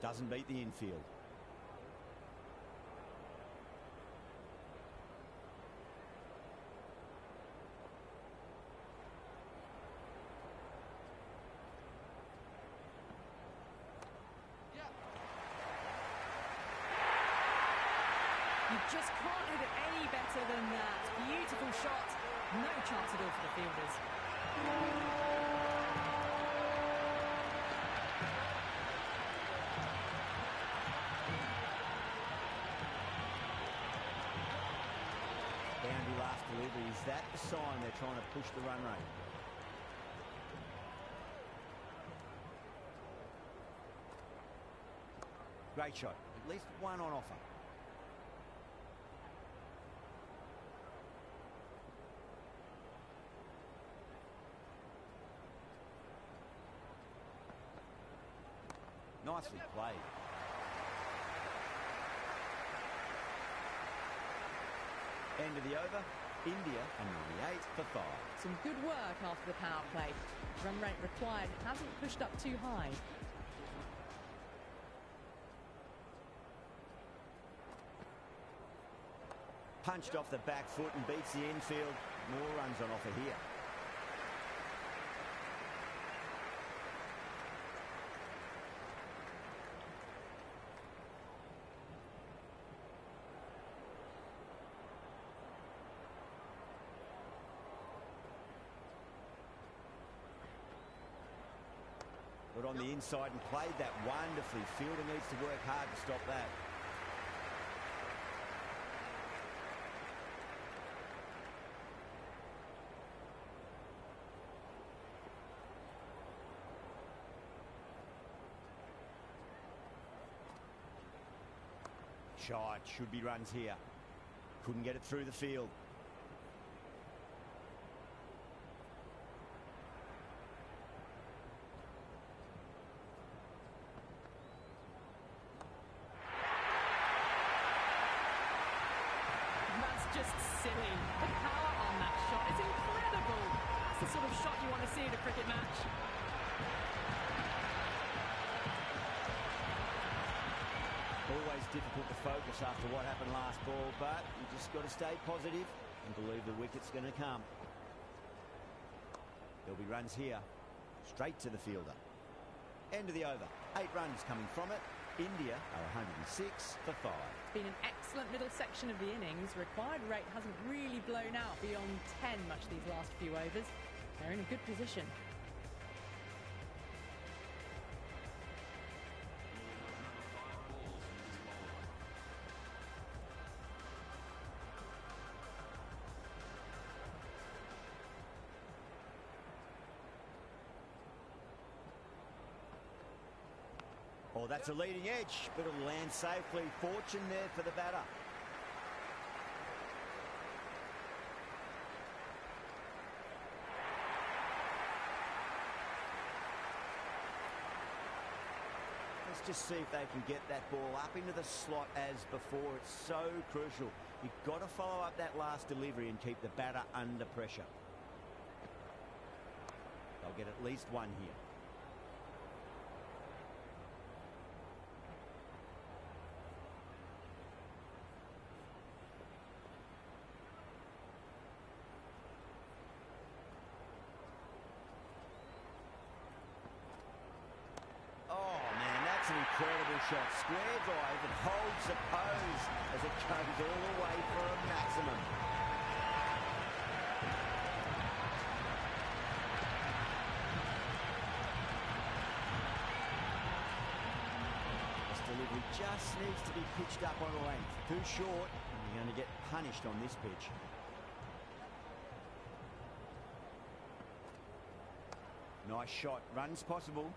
Doesn't beat the infield. You just can't hit it any better than that. Beautiful shot. No chance at all for the fielders. Boundary last delivery. Is that the sign they're trying to push the run rate? Great shot. At least one on offer. Nicely played. End of the over. India and 98 for 5. Some good work after the power play. Run rate required hasn't pushed up too high. Punched off the back foot and beats the infield. More runs on offer here. Got on the inside and played that wonderfully. Fielder needs to work hard to stop that. Shot, should be runs here. Couldn't get it through the field. That's just silly. The power on that shot is incredible. It's the sort of shot you want to see in a cricket match. Always difficult to focus after what happened last ball, but you just got to stay positive and believe the wicket's going to come. There'll be runs here. Straight to the fielder. End of the over. 8 runs coming from it. India are 106 for 5. It's been an excellent middle section of the innings. Required rate hasn't really blown out beyond 10 much these last few overs. They're in a good position. Oh, that's a leading edge, but it'll land safely. Fortune there for the batter. Let's just see if they can get that ball up into the slot as before. It's so crucial. You've got to follow up that last delivery and keep the batter under pressure. They'll get at least one here. incredible shot. Square drive and holds the pose as it goes all the way for a maximum. This delivery just needs to be pitched up on length. Too short, and you're going to get punished on this pitch. Nice shot. Runs possible.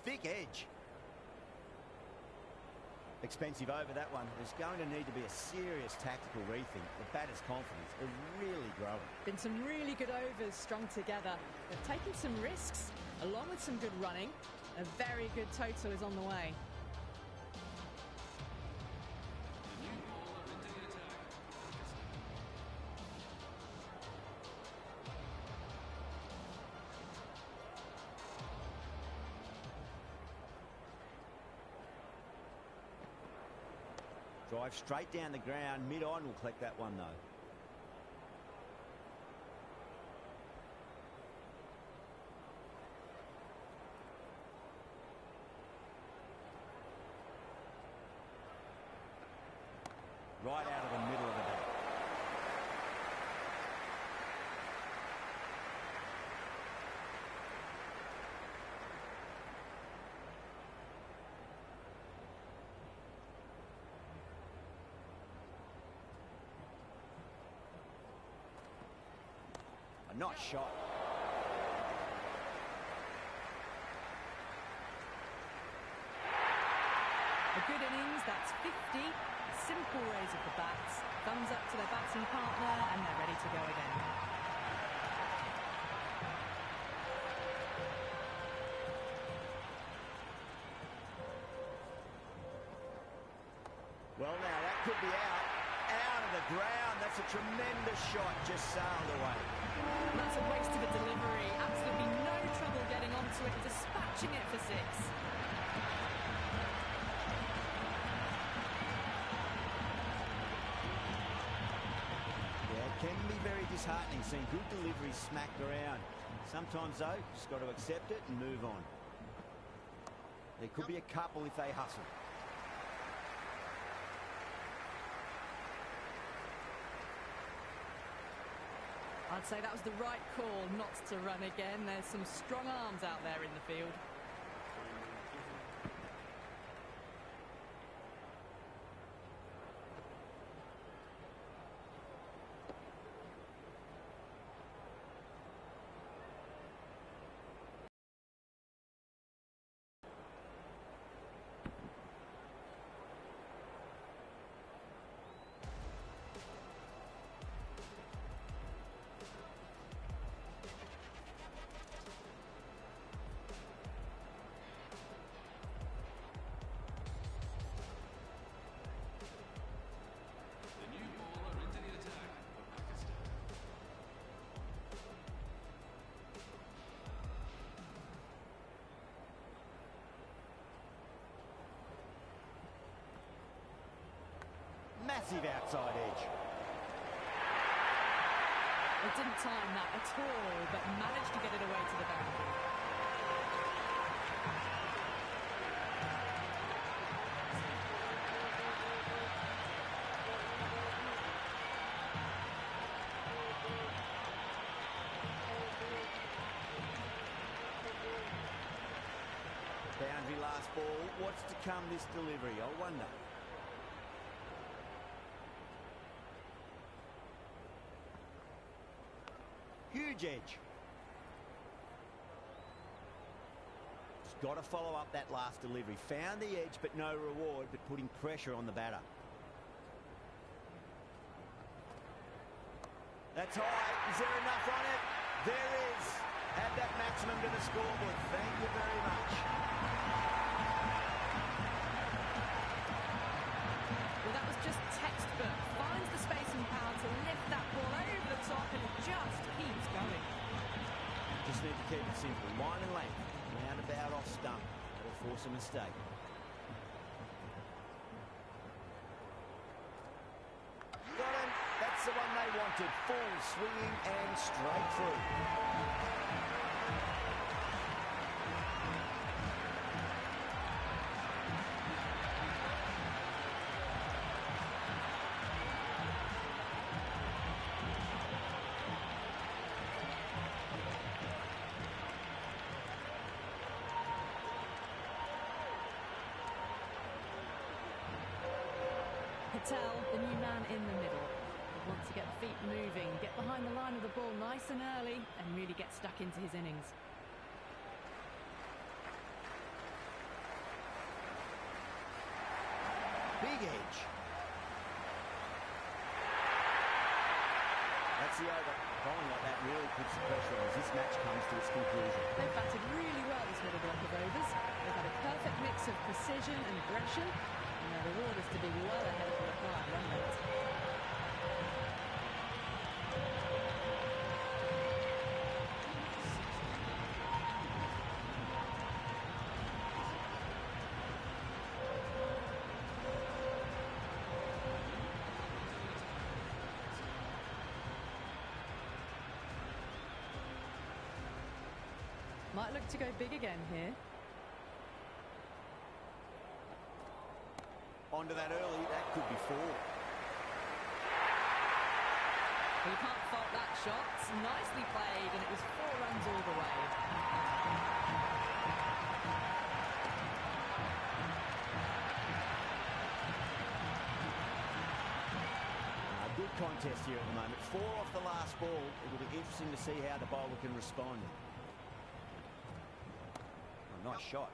Thick edge. Expensive over that one. There's going to need to be a serious tactical rethink. The batter's confidence is really growing. Been some really good overs strung together. They've taken some risks, along with some good running. A very good total is on the way. Drive straight down the ground. Mid-on will collect that one, though. Right out of the middle of the bat. A nice shot. A good innings, that's 50. Simple raise of the bats, thumbs up to their batting partner, and they're ready to go again. Well, now that could be out of the ground. That's a tremendous shot, just sailed away. That's a waste of a delivery. Absolutely no trouble getting onto it, dispatching it for six. Can be very disheartening seeing good deliveries smacked around. Sometimes, though, just got to accept it and move on. There could be a couple if they hustle. I'd say that was the right call not to run again. There's some strong arms out there in the field. Massive outside edge. They didn't time that at all, but managed to get it away to the boundary. Boundary last ball. What's to come this delivery? I wonder. Huge edge. Just got to follow up that last delivery. Found the edge, but no reward, but putting pressure on the batter. That's high. Is there enough on it? There is. Add that maximum to the scoreboard. Thank you very much. Well, that was just textbook. Finds the space and power to lift that ball over the top, and it just keeps going. Just need to keep it simple. Line and length. Roundabout off stump. That'll force a mistake. attempted full swinging and straight through. Patel, the new man in the middle. He wants to get the feet moving, get behind the line of the ball nice and early, and really get stuck into his innings. Big edge. That's the over. Bowling like that really puts the pressure on as this match comes to its conclusion. They've batted really well this middle block of overs. They've had a perfect mix of precision and aggression. And their reward is to be well ahead of the required run rate. Might look to go big again here. Onto that early, that could be four. Well, you can't fault that shot. It's nicely played, and it was 4 runs all the way. A good contest here at the moment. 4 off the last ball. It'll be interesting to see how the bowler can respond. Oh, nice shot.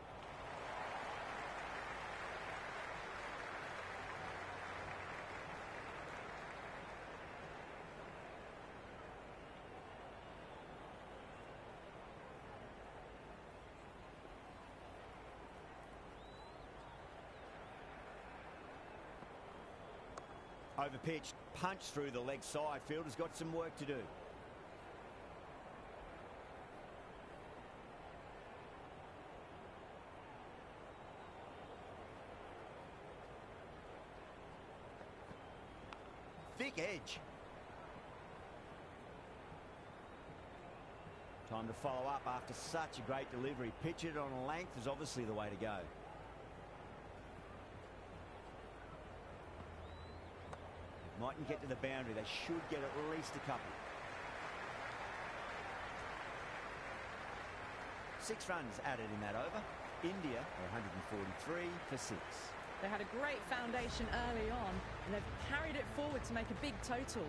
Over pitch, punch through the leg side. Fielder's got some work to do. Thick edge. Time to follow up after such a great delivery. Pitch it on length is obviously the way to go. Mightn't get to the boundary. They should get at least a couple. 6 runs added in that over. India are 143 for 6. They had a great foundation early on, and they've carried it forward to make a big total.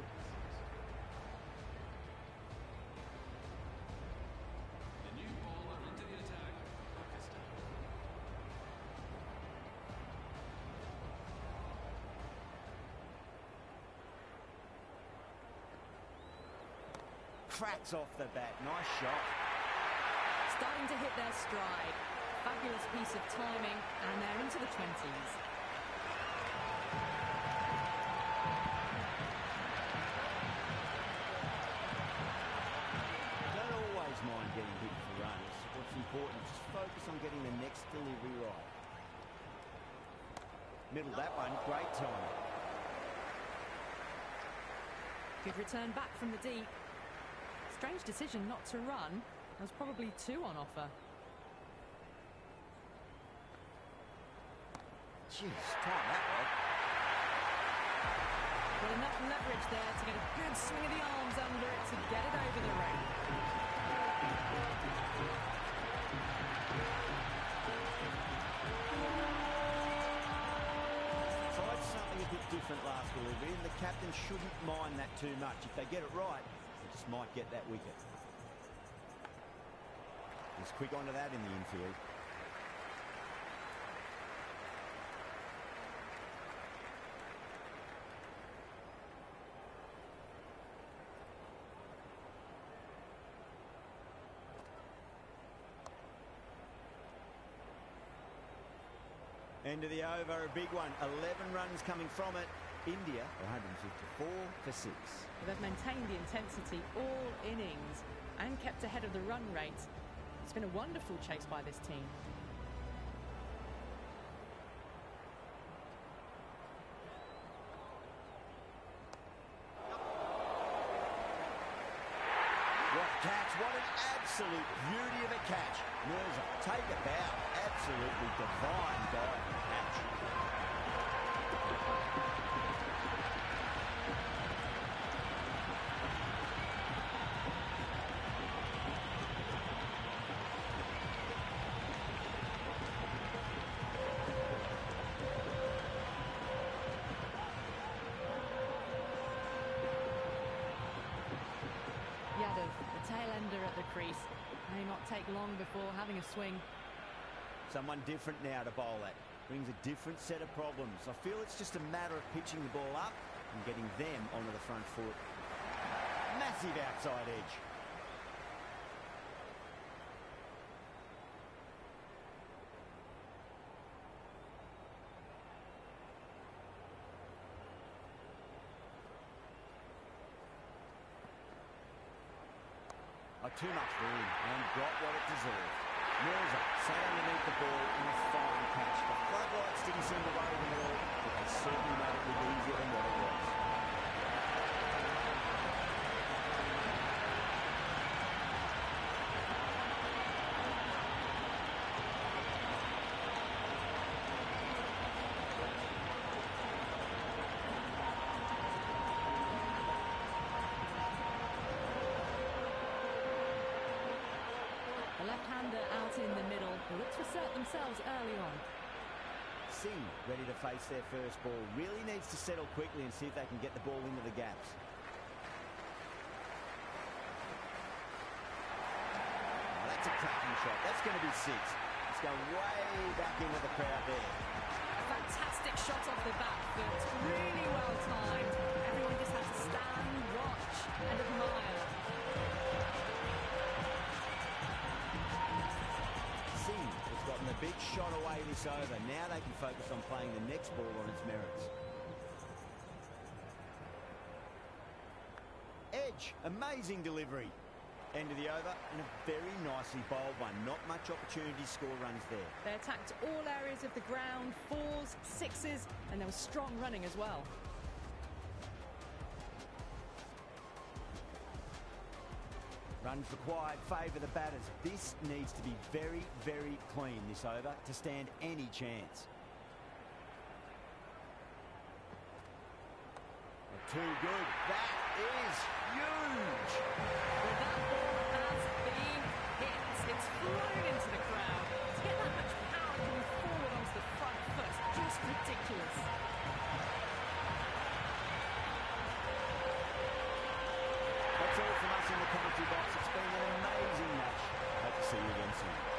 Cracks off the bat. Nice shot. Starting to hit their stride. Fabulous piece of timing, and they're into the 20s. Don't always mind getting hit for runs. What's important is just focus on getting the next delivery right. Middle that one. Great timing. Good return back from the deep. Strange decision not to run. There was probably 2 on offer. Jeez, time that well. With enough leverage there to get a good swing of the arms under it to get it over the rope. Tried something a bit different last delivery, and the captain shouldn't mind that too much. If they get it right, they just might get that wicket. He's quick onto that in the infield. End of the over, a big one. 11 runs coming from it. India, 154 for 6. They've maintained the intensity all innings and kept ahead of the run rate. It's been a wonderful chase by this team. What an absolute beauty of a catch. Mirza, take a bow. Absolutely divine dive and catch. Yadav, the tail ender at the crease, may not take long before having a swing. Someone different now to bowl at. Brings a different set of problems. I feel it's just a matter of pitching the ball up and getting them onto the front foot. Massive outside edge. Too much room and got what it deserved. Mirza sat underneath the ball in a fine catch. The floodlights didn't seem to worry them at all, but they certainly made it look easier than what it was. The left-hander out in the middle look to assert themselves early on. Singh ready to face their first ball. Really needs to settle quickly and see if they can get the ball into the gaps. Oh, that's a cracking shot. That's going to be 6. It's going way back into the crowd there. Fantastic shot off the back foot. Really well timed. Everyone just has to stand, watch and admire. Has gotten a big shot away this over. Now they can focus on playing the next ball on its merits. Edge, amazing delivery. End of the over and a very nicely bowled one. Not much opportunity to score runs there. They attacked all areas of the ground, 4s, 6s, and there was strong running as well. Runs required favour the batters. This needs to be very, very clean this over to stand any chance. Too good. That is huge. Well, that ball has been hit. It's flown into the crowd. To get that much power coming forward onto the front foot, just ridiculous. That's all from us in the commentary box. It's been an amazing match. Hope to see you again soon.